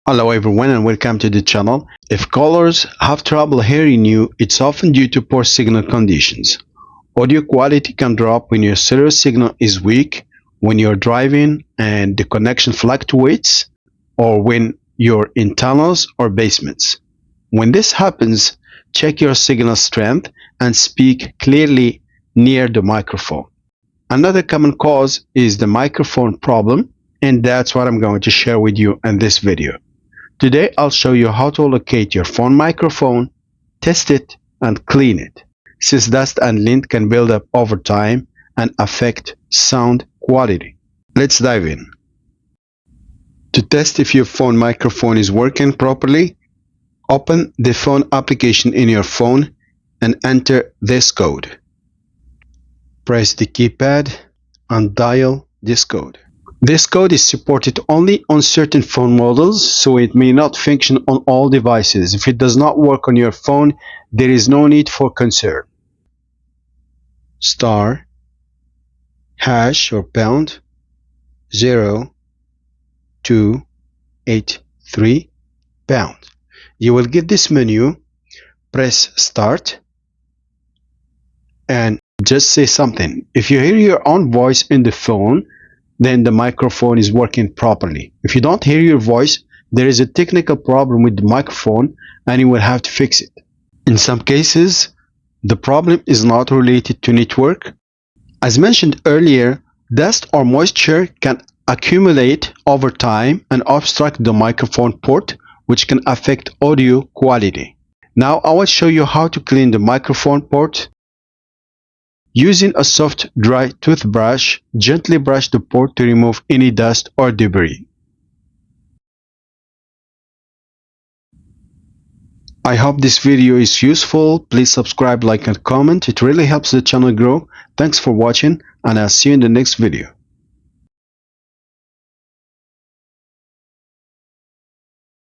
Hello everyone and welcome to the channel. If callers have trouble hearing you, it's often due to poor signal conditions. Audio quality can drop when your cellular signal is weak, when you're driving and the connection fluctuates, or when you're in tunnels or basements. When this happens, check your signal strength and speak clearly near the microphone. Another common cause is the microphone problem, and that's what I'm going to share with you in this video. Today I'll show you how to locate your phone microphone, test it, and clean it, since dust and lint can build up over time and affect sound quality. Let's dive in. To test if your phone microphone is working properly, open the phone application in your phone and enter this code. Press the keypad and dial this code. This code is supported only on certain phone models, so it may not function on all devices. If it does not work on your phone, there is no need for concern. Star hash or pound 0283 pound. You will get this menu. Press start and just say something. If you hear your own voice in the phone, then the microphone is working properly. If you don't hear your voice, there is a technical problem with the microphone and you will have to fix it. In some cases, the problem is not related to network. As mentioned earlier, dust or moisture can accumulate over time and obstruct the microphone port, which can affect audio quality. Now I will show you how to clean the microphone port. Using a soft, dry toothbrush, gently brush the port to remove any dust or debris. I hope this video is useful. Please subscribe, like, and comment. It really helps the channel grow. Thanks for watching, and I'll see you in the next video.